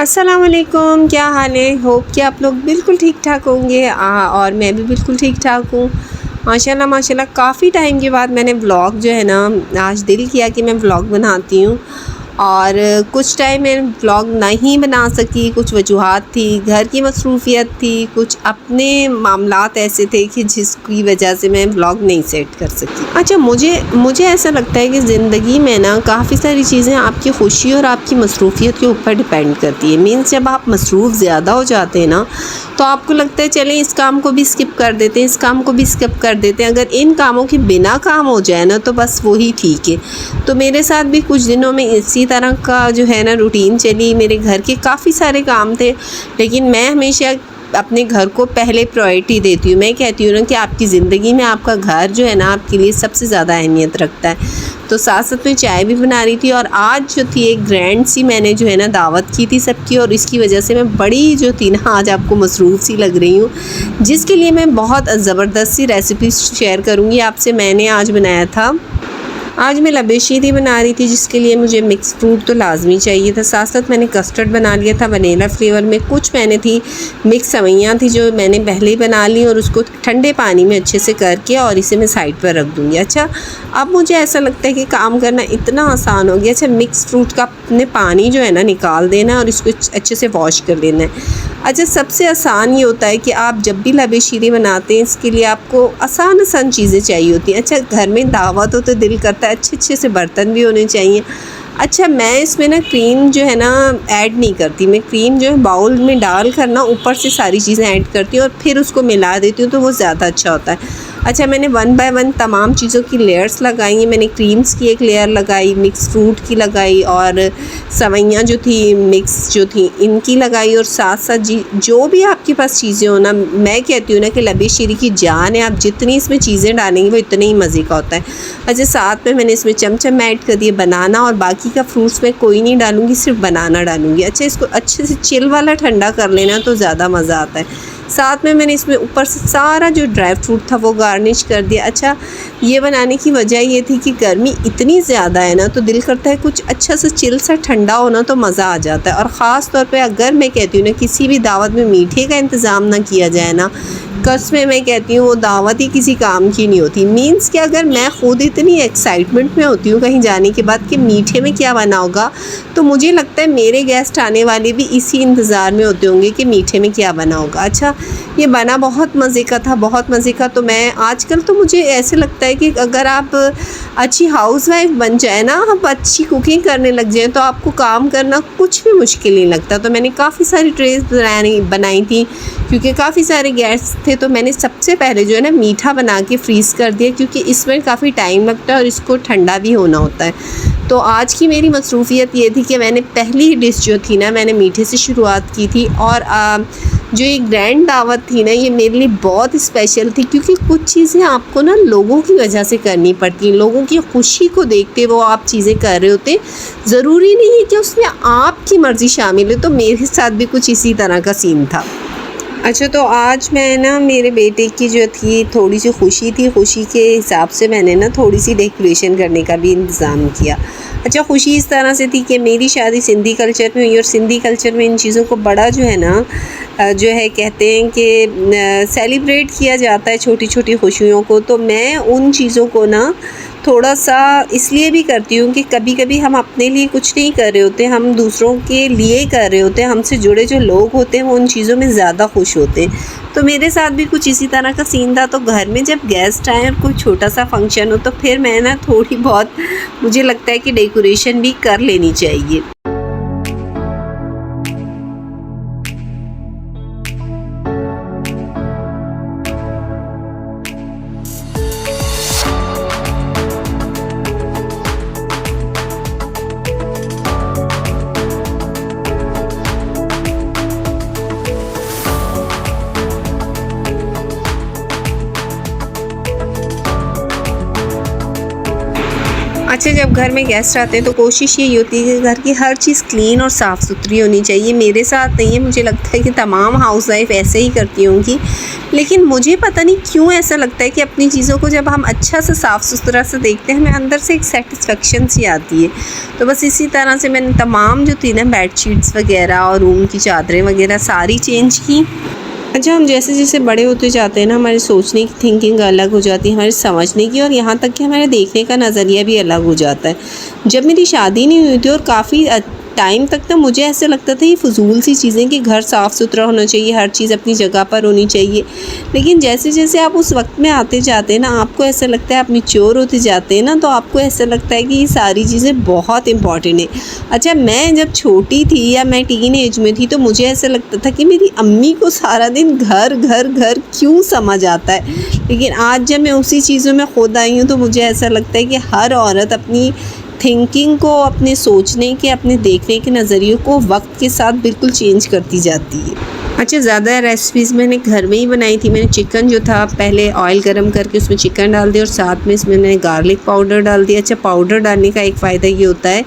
अस्सलाम वालेकुम, क्या हाल है। होप कि आप लोग बिल्कुल ठीक ठाक होंगे। और मैं भी बिल्कुल ठीक ठाक हूँ। माशाल्लाह माशाल्लाह काफ़ी टाइम के बाद मैंने व्लॉग जो है ना, आज दिल किया कि मैं व्लॉग बनाती हूँ। और कुछ टाइम मैं व्लॉग नहीं बना सकी, कुछ वजूहात थी, घर की मसरूफ़ियत थी, कुछ अपने मामलात ऐसे थे कि जिसकी वजह से मैं व्लॉग नहीं सेट कर सकी। अच्छा, मुझे ऐसा लगता है कि ज़िंदगी में ना काफ़ी सारी चीज़ें आपकी खुशी और आपकी मसरूफ़ियत के ऊपर डिपेंड करती है। मीन्स जब आप मसरूफ़ ज़्यादा हो जाते हैं ना, तो आपको लगता है चलें इस काम को भी स्किप कर देते हैं, इस काम को भी स्किप कर देते हैं। अगर इन कामों के बिना काम हो जाए ना, तो बस वही ठीक है। तो मेरे साथ भी कुछ दिनों में इसी तरह का जो है ना रूटीन चली। मेरे घर के काफ़ी सारे काम थे, लेकिन मैं हमेशा अपने घर को पहले प्रायोरिटी देती हूँ। मैं कहती हूँ ना कि आपकी ज़िंदगी में आपका घर जो है ना, आपके लिए सबसे ज़्यादा अहमियत रखता है। तो साथ साथ में चाय भी बना रही थी, और आज जो थी एक ग्रैंड सी मैंने जो है ना दावत की थी सबकी, और इसकी वजह से मैं बड़ी जो थी ना आज आपको मसरूफ़ सी लग रही हूँ, जिसके लिए मैं बहुत ज़बरदस्त सी रेसिपी शेयर करूँगी आपसे। मैंने आज बनाया था, आज मैं लबेशीरी बना रही थी, जिसके लिए मुझे मिक्स फ्रूट तो लाजमी चाहिए था। साथ साथ मैंने कस्टर्ड बना लिया था वनीला फ्लेवर में। कुछ मैंने थी मिक्स सवैयाँ थी जो मैंने पहले ही बना ली, और उसको ठंडे पानी में अच्छे से करके और इसे मैं साइड पर रख दूँगी। अच्छा, अब मुझे ऐसा लगता है कि काम करना इतना आसान हो गया। अच्छा, मिक्स फ्रूट का अपने पानी जो है ना निकाल देना है और इसको अच्छे से वॉश कर लेना है। अच्छा, सबसे आसान ये होता है कि आप जब भी लबेशीरी बनाते हैं, इसके लिए आपको आसान आसान चीज़ें चाहिए होती हैं। अच्छा, घर में दावत हो तो दिल करता है अच्छे अच्छे से बर्तन भी होने चाहिए। अच्छा, मैं इसमें ना क्रीम जो है ना ऐड नहीं करती। मैं क्रीम जो है बाउल में डाल कर ना ऊपर से सारी चीज़ें ऐड करती हूँ और फिर उसको मिला देती हूँ, तो वो ज़्यादा अच्छा होता है। अच्छा, मैंने 1 बाय 1 तमाम चीज़ों की लेयर्स लगाई हैं। मैंने क्रीम्स की एक लेयर लगाई, मिक्स फ्रूट की लगाई, और सवैयाँ जो थी मिक्स जो थी इनकी लगाई, और साथ साथ जो भी आपके पास चीज़ें हो ना, मैं कहती हूँ ना कि लबेशीरी की जान है। आप जितनी इसमें चीज़ें डालेंगे वो इतने ही मज़े का होता है। अच्छा, साथ में मैंने इसमें चमचम ऐड कर दिए बनाना, और बाकी का फ्रूट्स मैं कोई नहीं डालूँगी, सिर्फ बनाना डालूँगी। अच्छा, इसको अच्छे से चिल वाला ठंडा कर लेना तो ज़्यादा मज़ा आता है। साथ में मैंने इसमें ऊपर से सारा जो ड्राई फ्रूट था वो गार्निश कर दिया। अच्छा, ये बनाने की वजह ये थी कि गर्मी इतनी ज़्यादा है ना, तो दिल करता है कुछ अच्छा सा चिल सा ठंडा हो ना तो मज़ा आ जाता है। और ख़ास तौर पे अगर मैं कहती हूँ ना किसी भी दावत में मीठे का इंतज़ाम ना किया जाए ना, कसमें मैं कहती हूँ वो दावत ही किसी काम की नहीं होती। मीन्स कि अगर मैं ख़ुद इतनी एक्साइटमेंट में होती हूँ कहीं जाने के बाद कि मीठे में क्या बना होगा, तो मुझे लगता है मेरे गेस्ट आने वाले भी इसी इंतज़ार में होते होंगे कि मीठे में क्या बना होगा। अच्छा, ये बना बहुत मज़े का था, बहुत मज़े का। तो मैं आजकल तो मुझे ऐसे लगता है कि अगर आप अच्छी हाउसवाइफ बन जाए ना, आप अच्छी कुकिंग करने लग जाएँ, तो आपको काम करना कुछ भी मुश्किल नहीं लगता। तो मैंने काफ़ी सारी ट्रेस बनाई थी, क्योंकि काफ़ी सारे गेस्ट थे। तो मैंने सबसे पहले जो है ना मीठा बना के फ्रीज़ कर दिया, क्योंकि इसमें काफ़ी टाइम लगता है और इसको ठंडा भी होना होता है। तो आज की मेरी मसरूफ़ियत ये थी कि मैंने पहली डिश जो थी ना, मैंने मीठे से शुरुआत की थी। और जो ये ग्रैंड दावत थी ना, ये मेरे लिए बहुत स्पेशल थी, क्योंकि कुछ चीज़ें आपको ना लोगों की वजह से करनी पड़ती हैं। लोगों की खुशी को देखते वो आप चीज़ें कर रहे होते, ज़रूरी नहीं है कि उसमें आपकी मर्ज़ी शामिल है। तो मेरे साथ भी कुछ इसी तरह का सीन था। अच्छा, तो आज मैं ना मेरे बेटे की जो थी थोड़ी सी खुशी थी, खुशी के हिसाब से मैंने ना थोड़ी सी डेकोरेशन करने का भी इंतज़ाम किया। अच्छा, खुशी इस तरह से थी कि मेरी शादी सिंधी कल्चर में हुई, और सिंधी कल्चर में इन चीज़ों को बड़ा जो है ना जो है कहते हैं कि सेलिब्रेट किया जाता है छोटी छोटी खुशियों को। तो मैं उन चीज़ों को ना थोड़ा सा इसलिए भी करती हूँ कि कभी कभी हम अपने लिए कुछ नहीं कर रहे होते, हम दूसरों के लिए कर रहे होते हैं। हमसे जुड़े जो लोग होते हैं वो उन चीज़ों में ज़्यादा खुश होते हैं। तो मेरे साथ भी कुछ इसी तरह का सीन था। तो घर में जब गेस्ट आए और कोई छोटा सा फंक्शन हो, तो फिर मैं ना थोड़ी बहुत, मुझे लगता है कि डेकोरेशन भी कर लेनी चाहिए। अच्छा, जब घर में गेस्ट आते हैं तो कोशिश यही होती है कि घर की हर चीज़ क्लीन और साफ़ सुथरी होनी चाहिए। मेरे साथ नहीं है, मुझे लगता है कि तमाम हाउस वाइफ ऐसे ही करती होंगी, लेकिन मुझे पता नहीं क्यों ऐसा लगता है कि अपनी चीज़ों को जब हम अच्छा सा साफ़ सुथरा सा देखते हैं, हमें अंदर से एक सेटिस्फेक्शन सी आती है। तो बस इसी तरह से मैंने तमाम जो थी ना बेडशीट्स वगैरह और रूम की चादरें वगैरह सारी चेंज की। अच्छा, हम जैसे जैसे बड़े होते जाते हैं ना, हमारे सोचने की थिंकिंग अलग हो जाती है, हमारे समझने की, और यहाँ तक कि हमारे देखने का नज़रिया भी अलग हो जाता है। जब मेरी शादी नहीं हुई थी और काफ़ी टाइम तक तो मुझे ऐसे लगता था ये फ़ुज़ूल सी चीज़ें कि घर साफ़ सुथरा होना चाहिए, हर चीज़ अपनी जगह पर होनी चाहिए। लेकिन जैसे जैसे आप उस वक्त में आते जाते हैं ना, आपको ऐसा लगता है, आप मैच्योर होते जाते हैं ना, तो आपको ऐसा लगता है कि ये सारी चीज़ें बहुत इम्पॉर्टेंट है। अच्छा, मैं जब छोटी थी या मैं टीन एज में थी तो मुझे ऐसा लगता था कि मेरी अम्मी को सारा दिन घर घर घर क्यों समझ आता है। लेकिन आज जब मैं उसी चीज़ों में खुद आई हूँ तो मुझे ऐसा लगता है कि हर औरत अपनी थिंकिंग को, अपने सोचने के, अपने देखने के नज़रिए को वक्त के साथ बिल्कुल चेंज करती जाती है। अच्छा, ज़्यादा रेसिपीज़ मैंने घर में ही बनाई थी। मैंने चिकन जो था पहले ऑयल गरम करके उसमें चिकन डाल दिया और साथ में इसमें मैंने गार्लिक पाउडर डाल दिया। अच्छा, पाउडर डालने का एक फ़ायदा ये होता है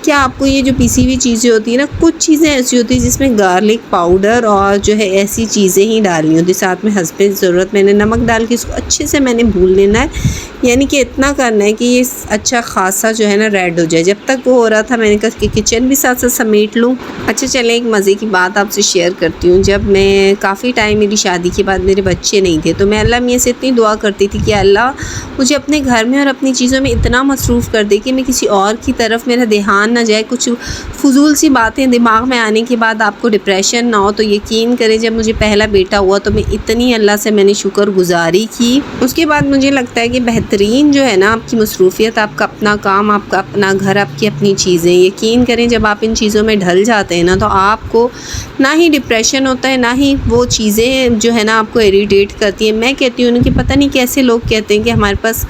कि आपको ये जो पिसी हुई चीज़ें होती है ना, कुछ चीज़ें ऐसी होती हैं जिसमें गार्लिक पाउडर और जो है ऐसी चीज़ें ही डालनी होती, साथ में हसबे ज़रूरत मैंने नमक डाल के इसको अच्छे से मैंने भून लेना है। यानी कि इतना करना है कि ये अच्छा खासा जो है ना रेड हो जाए। जब तक वो हो रहा था मैंने कहा कि किचन भी साथ साथ समेट लूँ। अच्छा, चलें एक मज़े की बात आपसे शेयर करती हूँ। जब मैं काफ़ी टाइम, मेरी शादी के बाद मेरे बच्चे नहीं थे, तो मैं अल्लाह मियाँ से इतनी दुआ करती थी कि अल्लाह मुझे अपने घर में और अपनी चीज़ों में इतना मसरूफ़ कर दे कि मैं किसी और की तरफ मेरा ध्यान ना जाए, कुछ फ़ुज़ूल सी बातें दिमाग में आने के बाद आपको डिप्रेशन ना हो। तो यकीन करें, जब मुझे पहला बेटा हुआ तो मैं इतनी अल्लाह से मैंने शुक्रगुज़ारी की। उसके बाद मुझे लगता है कि बेहतरीन जो है ना आपकी मसरूफ़ियत, आपका अपना काम, आपका अपना घर, आपकी अपनी चीज़ें, यकीन करें जब आप इन चीज़ों में ढल जाते हैं ना तो आपको ना ही डिप्रेशन होता है, ना ही वो चीज़ें जो है ना आपको इरिटेट करती हैं। मैं कहती हूँ कि पता नहीं कैसे लोग कहते हैं कि हमारे पास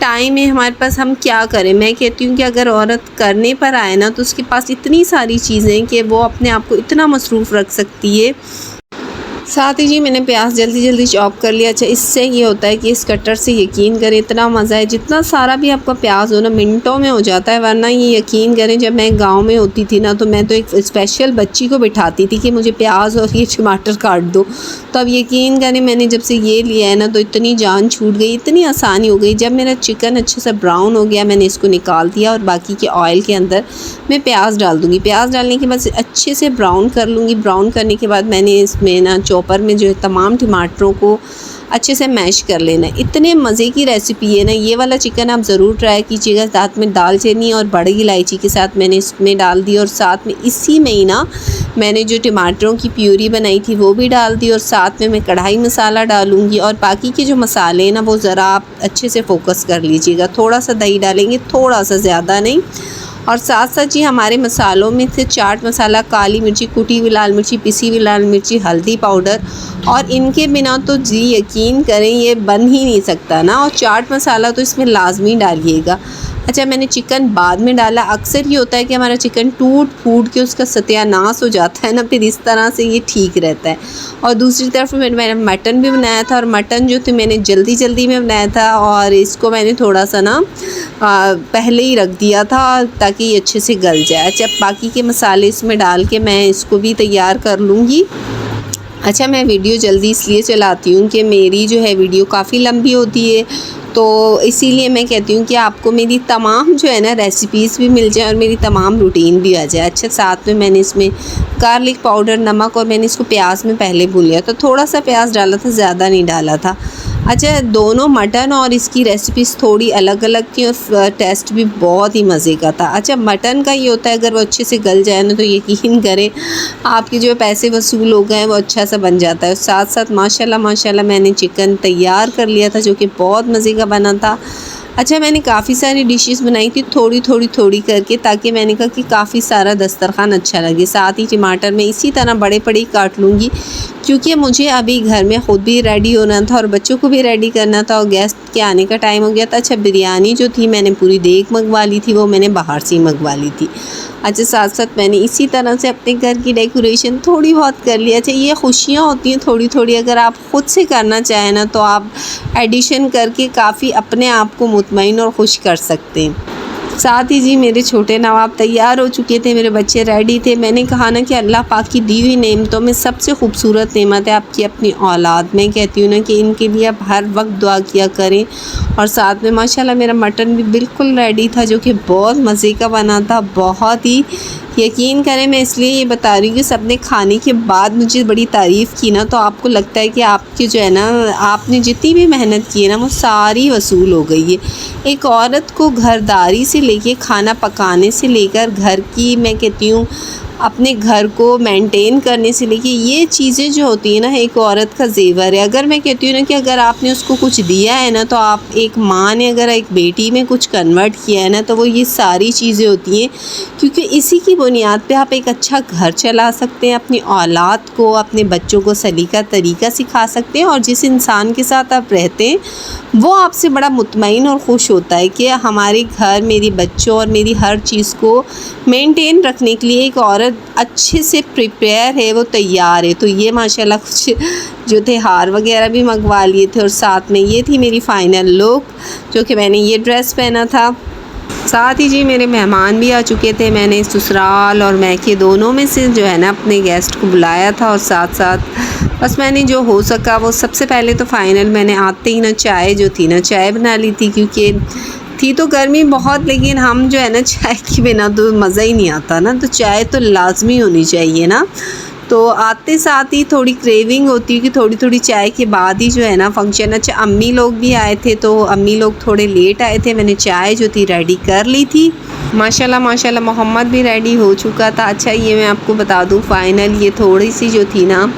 टाइम है, हमारे पास हम क्या करें। मैं कहती हूँ कि अगर औरत करने पर आए ना तो उसके पास इतनी सारी चीज़ें कि वो अपने आप को इतना मसरूफ़ रख सकती है। साथ ही जी मैंने प्याज जल्दी जल्दी चॉप कर लिया। अच्छा, इससे ये होता है कि इस कटर से यकीन करें इतना मज़ा है, जितना सारा भी आपका प्याज हो ना मिनटों में हो जाता है। वरना ये यकीन करें, जब मैं गांव में होती थी ना तो मैं तो एक स्पेशल बच्ची को बिठाती थी कि मुझे प्याज और ये टमाटर काट दो। तो अब यकीन करें, मैंने जब से ये लिया है ना तो इतनी जान छूट गई, इतनी आसानी हो गई। जब मेरा चिकन अच्छे से ब्राउन हो गया, मैंने इसको निकाल दिया और बाकी के ऑयल के अंदर मैं प्याज डाल दूँगी। प्याज डालने के बाद अच्छे से ब्राउन कर लूँगी। ब्राउन करने के बाद मैंने इसमें ना चॉपर में जो है तमाम टमाटरों को अच्छे से मैश कर लेना है। इतने मज़े की रेसिपी है ना, ये वाला चिकन आप ज़रूर ट्राई कीजिएगा। साथ में दालचीनी और बड़ी इलायची के साथ मैंने इसमें डाल दी और साथ में इसी में ही ना मैंने जो टमाटरों की प्यूरी बनाई थी वो भी डाल दी और साथ में मैं कढ़ाई मसाला डालूँगी। और बाकी के जो मसाले हैं ना वो ज़रा आप अच्छे से फ़ोकस कर लीजिएगा। थोड़ा सा दही डालेंगे, थोड़ा सा, ज़्यादा नहीं। और साथ साथ जी हमारे मसालों में से चाट मसाला, काली मिर्ची, कुटी हुई लाल मिर्ची, पिसी हुई लाल मिर्ची, हल्दी पाउडर, और इनके बिना तो जी यकीन करें ये बन ही नहीं सकता ना। और चाट मसाला तो इसमें लाजमी डालिएगा। अच्छा, मैंने चिकन बाद में डाला। अक्सर ये होता है कि हमारा चिकन टूट फूट के उसका सत्यानाश हो जाता है ना, फिर इस तरह से ये ठीक रहता है। और दूसरी तरफ मैंने मटन भी बनाया था और मटन जो थे मैंने जल्दी जल्दी में बनाया था और इसको मैंने थोड़ा सा ना पहले ही रख दिया था ताकि ये अच्छे से गल जाए। अच्छा, बाकी के मसाले इसमें डाल के मैं इसको भी तैयार कर लूँगी। अच्छा, मैं वीडियो जल्दी इसलिए चलाती हूँ कि मेरी जो है वीडियो काफ़ी लंबी होती है, तो इसीलिए मैं कहती हूँ कि आपको मेरी तमाम जो है ना रेसिपीज़ भी मिल जाए और मेरी तमाम रूटीन भी आ जाए। अच्छा, साथ में मैंने इसमें गार्लिक पाउडर, नमक, और मैंने इसको प्याज में पहले भून लिया, तो थोड़ा सा प्याज डाला था, ज़्यादा नहीं डाला था। अच्छा, दोनों मटन और इसकी रेसिपीज़ थोड़ी अलग अलग थी और टेस्ट भी बहुत ही मज़े का था। अच्छा, मटन का ये होता है अगर वो अच्छे से गल जाए ना तो यकीन करें आपके जो पैसे वसूल हो गए वो अच्छा सा बन जाता है। साथ साथ माशाल्लाह माशाल्लाह मैंने चिकन तैयार कर लिया था जो कि बहुत मज़े का बना था। अच्छा, मैंने काफ़ी सारी डिशेस बनाई थी थोड़ी थोड़ी करके, ताकि मैंने कहा कि काफ़ी सारा दस्तरखान अच्छा लगे। साथ ही टमाटर मैं इसी तरह बड़े बड़े काट लूँगी क्योंकि मुझे अभी घर में ख़ुद भी रेडी होना था और बच्चों को भी रेडी करना था और गेस्ट के आने का टाइम हो गया था। अच्छा, बिरयानी जो थी मैंने पूरी देग मंगवा ली थी, वो मैंने बाहर से ही मंगवा ली थी। अच्छा, साथ साथ मैंने इसी तरह से अपने घर की डेकोरेशन थोड़ी बहुत कर लिया। अच्छा, ये खुशियाँ होती हैं थोड़ी थोड़ी, अगर आप ख़ुद से करना चाहें ना तो आप एडिशन करके काफ़ी अपने आप को मुतमईन और खुश कर सकते हैं। साथ ही जी मेरे छोटे नवाब तैयार हो चुके थे, मेरे बच्चे रेडी थे। मैंने कहा ना कि अल्लाह पाक की दी हुई नेमतों में सबसे खूबसूरत नेमत है आपकी अपनी औलाद। मैं कहती हूँ ना कि इनके लिए आप हर वक्त दुआ किया करें। और साथ में माशाल्लाह मेरा मटन भी बिल्कुल रेडी था, जो कि बहुत मज़े का बना था, बहुत ही। यकीन करें, मैं इसलिए ये बता रही हूँ कि सबने खाने के बाद मुझे बड़ी तारीफ़ की ना, तो आपको लगता है कि आपकी जो है ना, आपने जितनी भी मेहनत की है ना, वो सारी वसूल हो गई है। एक औरत को घरदारी से लेके खाना पकाने से लेकर घर की, मैं कहती हूँ अपने घर को मेंटेन करने से लेके, ये चीज़ें जो होती हैं ना, एक औरत का ज़ेवर है। अगर मैं कहती हूँ ना कि अगर आपने उसको कुछ दिया है ना, तो आप एक माँ ने अगर एक बेटी में कुछ कन्वर्ट किया है ना, तो वो ये सारी चीज़ें होती हैं। क्योंकि इसी की बुनियाद पे आप एक अच्छा घर चला सकते हैं, अपनी औलाद को, अपने बच्चों को सलीका तरीका सिखा सकते हैं। और जिस इंसान के साथ आप रहते हैं वो आपसे बड़ा मुतमईन और खुश होता है कि हमारे घर मेरे बच्चों और मेरी हर चीज़ को मेंटेन रखने के लिए एक औरत अच्छे से प्रिपेयर है, वो तैयार है। तो ये माशाल्लाह कुछ जो थे हार वगैरह भी मंगवा लिए थे, और साथ में ये थी मेरी फ़ाइनल लुक, जो कि मैंने ये ड्रेस पहना था। साथ ही जी मेरे मेहमान भी आ चुके थे। मैंने ससुराल और मैके दोनों में से जो है ना अपने गेस्ट को बुलाया था, और साथ साथ बस मैंने जो हो सका वो सबसे पहले तो फ़ाइनल मैंने आते ही ना चाय जो थी ना, चाय बना ली थी। क्योंकि थी तो गर्मी बहुत, लेकिन हम जो है ना चाय के बिना तो मज़ा ही नहीं आता ना, तो चाय तो लाजमी होनी चाहिए ना। तो आते साथ ही थोड़ी क्रेविंग होती है कि थोड़ी थोड़ी चाय के बाद ही जो है ना फंक्शन। अच्छा, अम्मी लोग भी आए थे, तो अम्मी लोग थोड़े लेट आए थे। मैंने चाय जो थी रेडी कर ली थी। माशाल्लाह माशाल्लाह मोहम्मद भी रेडी हो चुका था। अच्छा, ये मैं आपको बता दूं फ़ाइनल, ये थोड़ी सी जो थी ना,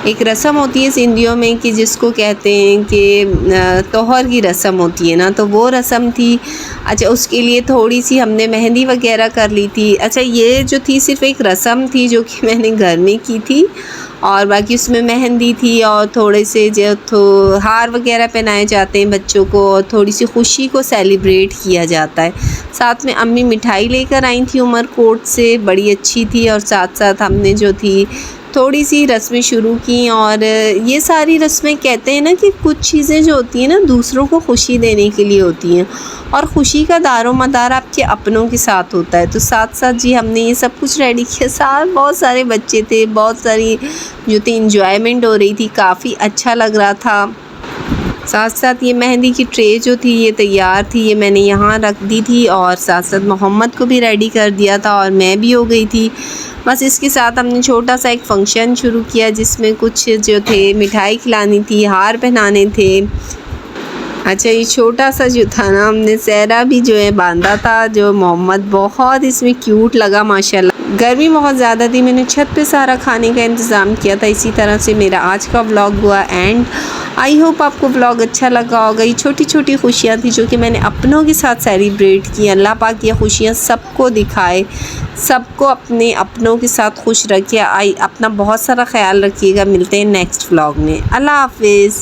एक रस्म होती है सिंधियों में कि जिसको कहते हैं कि तोहर की रस्म होती है ना, तो वो रस्म थी। अच्छा, उसके लिए थोड़ी सी हमने मेहंदी वगैरह कर ली थी। अच्छा, ये जो थी सिर्फ़ एक रस्म थी जो कि मैंने घर में की थी, और बाकी उसमें मेहंदी थी और थोड़े से जो तो हार वगैरह पहनाए जाते हैं बच्चों को, और थोड़ी सी खुशी को सेलिब्रेट किया जाता है। साथ में अम्मी मिठाई लेकर आई थी उमरकोट से, बड़ी अच्छी थी। और साथ साथ हमने जो थी थोड़ी सी रस्में शुरू की। और ये सारी रस्में कहते हैं ना कि कुछ चीज़ें जो होती हैं ना दूसरों को खुशी देने के लिए होती हैं, और ख़ुशी का दारोमदार आपके अपनों के साथ होता है। तो साथ साथ जी हमने ये सब कुछ रेडी किया। साथ बहुत सारे बच्चे थे, बहुत सारी जो थी इंजॉयमेंट हो रही थी, काफ़ी अच्छा लग रहा था। साथ साथ ये मेहंदी की ट्रे जो थी ये तैयार थी, ये मैंने यहाँ रख दी थी। और साथ साथ मोहम्मद को भी रेडी कर दिया था, और मैं भी हो गई थी। बस इसके साथ हमने छोटा सा एक फ़ंक्शन शुरू किया, जिसमें कुछ जो थे मिठाई खिलानी थी, हार पहनाने थे। अच्छा, ये छोटा सा जो था ना, हमने सहरा भी जो है बांधा था, जो मोहम्मद बहुत इसमें क्यूट लगा माशाल्लाह। गर्मी बहुत ज़्यादा थी, मैंने छत पे सारा खाने का इंतज़ाम किया था। इसी तरह से मेरा आज का व्लॉग हुआ एंड। आई होप आपको व्लॉग अच्छा लगा होगा। ये छोटी छोटी खुशियाँ थी जो कि मैंने अपनों के साथ सेलिब्रेट की। अल्लाह पाक ये खुशियाँ सबको दिखाए, सबको अपने अपनों के साथ खुश रखे। अपना बहुत सारा ख्याल रखिएगा। मिलते हैं नेक्स्ट व्लॉग में। अल्लाह हाफिज़।